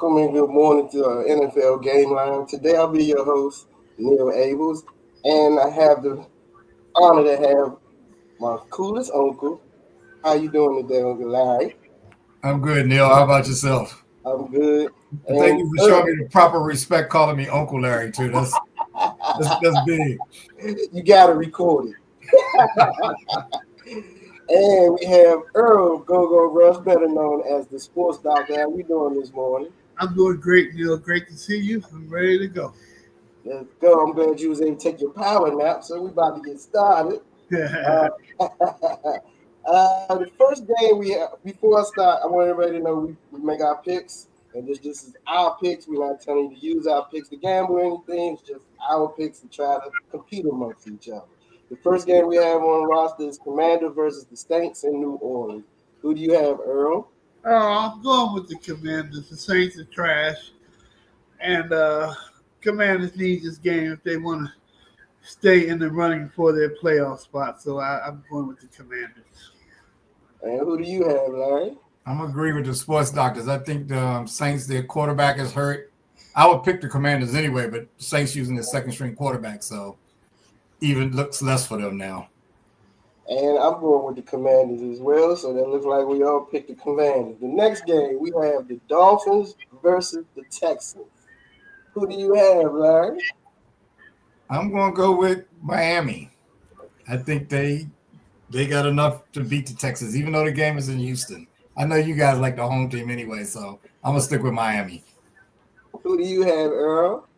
Welcome and good morning to NFL Gameline. Today I'll be your host, Neil Abels, and I have the honor to have my coolest uncle. How you doing today, Uncle Larry? I'm good, Neil. How about yourself? I'm good. And thank And you for showing me the proper respect, calling me Uncle Larry too. That's big. you got to record it. And we have Earl Go-Go Rush, better known as the sports doctor. How we doing this morning? I'm doing great, Neil. Great to see you. I'm ready to go. Let's go. I'm glad you was able to take your power nap, so we about to get started. Uh, the first game we have, before I start, I want everybody to know we make our picks, and this is our picks. We're not telling you to use our picks to gamble or anything. It's just our picks to try to compete amongst each other. The first game we have on roster is Commander versus the Saints in New Orleans. Who do you have, Earl? I'm going with the Commanders. The Saints are trash, and Commanders need this game if they want to stay in the running for their playoff spot. So I'm going with the Commanders. And who do you have, Larry? I'm agree with the sports doctors. I think the Saints, their quarterback is hurt. I would pick the Commanders anyway, but Saints using the second string quarterback, so even looks less for them now. And I'm going with the Commanders as well, so that looks like we all picked the Commanders. The next game, we have the Dolphins versus the Texans. Who do you have, Larry? I'm going to go with Miami. I think they got enough to beat the Texans, even though the game is in Houston. I know you guys like the home team anyway, so I'm going to stick with Miami. Who do you have, Earl?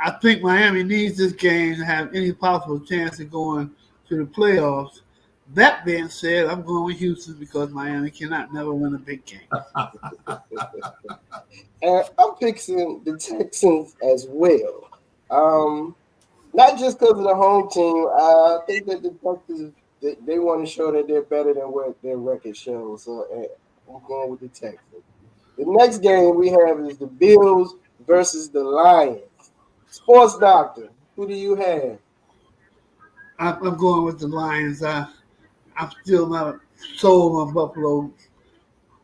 I think Miami needs this game to have any possible chance of going to the playoffs. That being said, I'm going with Houston because Miami cannot never win a big game. And I'm picking the Texans as well. Not just because of the home team. I think that the Texans they want to show that they're better than what their record shows. So I'm going with the Texans. The next game we have is the Bills versus the Lions. Sports doctor, who do you have? I'm going with the Lions. I'm still not sold on Buffalo,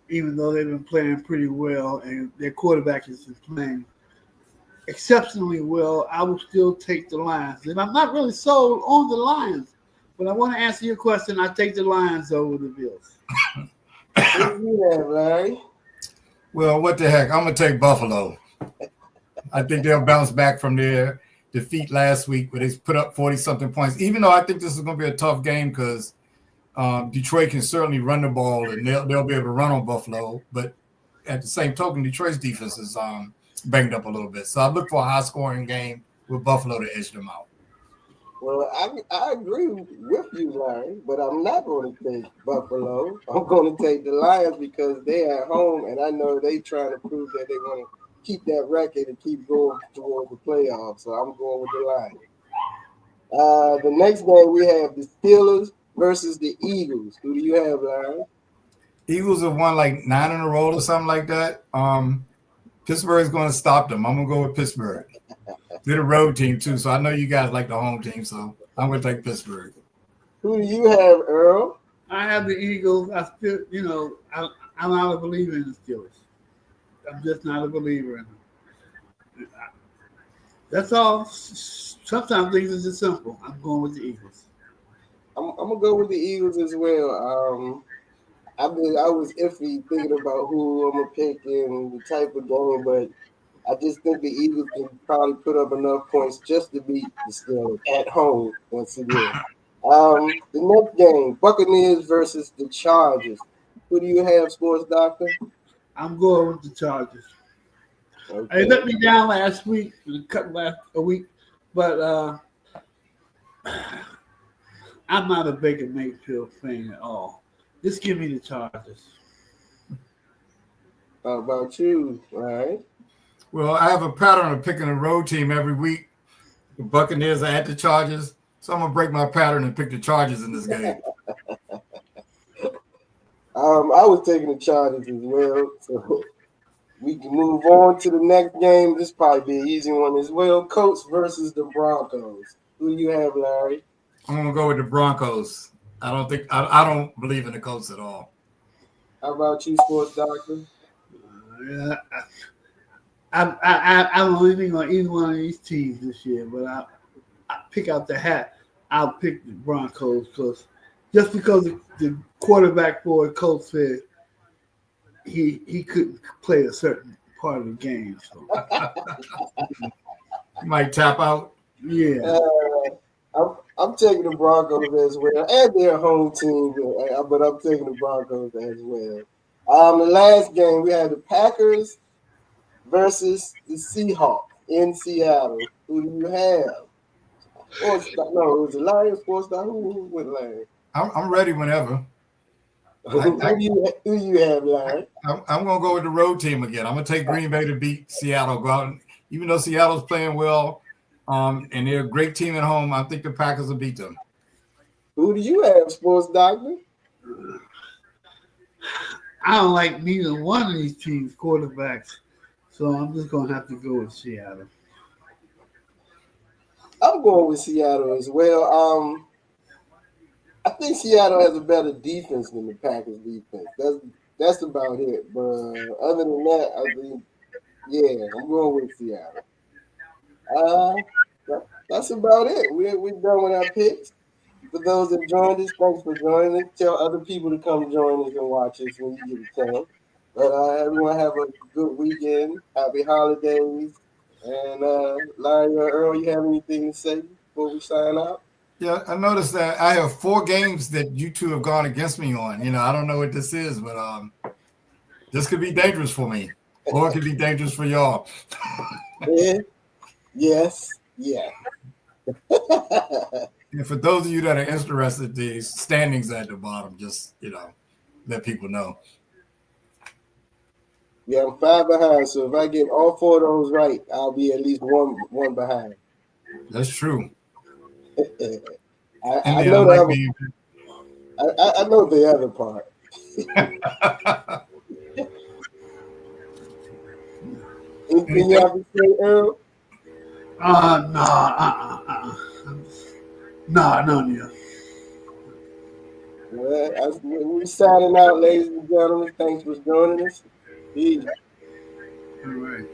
even though they've been playing pretty well and their quarterback is playing exceptionally well. I will still take the Lions. And I'm not really sold on the Lions, but I want to answer your question. I take the Lions over the Bills. Who do you have, Larry? Well, what the heck? I'm going to take Buffalo. I think they'll bounce back from their defeat last week where they put up 40-something points, even though I think this is going to be a tough game because Detroit can certainly run the ball and they'll be able to run on Buffalo. But at the same token, Detroit's defense is banged up a little bit. So I look for a high-scoring game with Buffalo to edge them out. Well, I agree with you, Larry, but I'm not going to take Buffalo. I'm going to take the Lions because they're at home, and I know they trying to prove that they want to keep that record and keep going towards the playoffs. So I'm going with the Lions. The next game we have the Steelers versus the Eagles. Who do you have, Larry? Eagles have won like 9 in a row or something like that. Pittsburgh's going to stop them. I'm going to go with Pittsburgh. They're the road team, too, so I know you guys like the home team, so I'm going to take Pittsburgh. Who do you have, Earl? I have the Eagles. I still, I'm not a believer in the Steelers. I'm just not a believer in them. That's all. Sometimes things are just simple. I'm going with the Eagles. I'm going to go with the Eagles as well. I was iffy thinking about who I'm going to pick and the type of game, but I just think the Eagles can probably put up enough points just to beat the Steelers at home once again. The next game, Buccaneers versus the Chargers. Who do you have, Sports Doctor? I'm going with the Chargers. Okay. They let me down last week, a week, but I'm not a Baker Mayfield fan at all. Just give me the Chargers. How about you? All right. Well, I have a pattern of picking a road team every week. The Buccaneers are at the Chargers, so I'm going to break my pattern and pick the Chargers in this game. I was taking the Chargers as well, so we can move on to the next game. This probably be an easy one as well. Colts versus the Broncos. Who do you have, Larry? I'm going to go with the Broncos. I don't believe in the Colts at all. How about you, Sports Doctor? Yeah, I'm leaning on either one of these teams this year, but I pick out the hat. I'll pick the Broncos because the quarterback for the Colts said he couldn't play a certain part of the game. So You might tap out. yeah, Uh, I'm taking the Broncos as well, and their home team, but I'm taking the Broncos as well. The last game we had the Packers versus the Seahawks in Seattle. Who do you have? Sports? No, it was the Lions. Sports? Who went Lions? I'm ready whenever. I, Who do you have, Lions? I'm going to go with the road team again. I'm going to take Green Bay to beat Seattle. Go out, and, even though Seattle's playing well, and they're a great team at home, I think the Packers will beat them. Who do you have, Sports Doctor? I don't like neither one of these teams' quarterbacks, so I'm just gonna have to go with Seattle. I'm going with Seattle as well. I think Seattle has a better defense than the Packers defense. That's about it. But other than that, I think I'm going with Seattle. That's about it. We're done with our picks. For those that joined us, thanks for joining us. Tell other people to come join us and watch us when you get a chance. But everyone have a good weekend. Happy holidays. And Larry or Earl, you have anything to say before we sign out? Yeah, I noticed that I have 4 games that you two have gone against me on. I don't know what this is, but this could be dangerous for me, or it could be dangerous for y'all. Yeah. Yes. Yeah. And for those of you that are interested, the standings at the bottom, just let people know. Yeah, I'm 5 behind. So if I get all 4 of those right, I'll be at least one behind. That's true. I know the other. I know the other part. Anything you have to say, Earl? None of Well, we're signing out, ladies and gentlemen. Thanks for joining us. Peace. All right.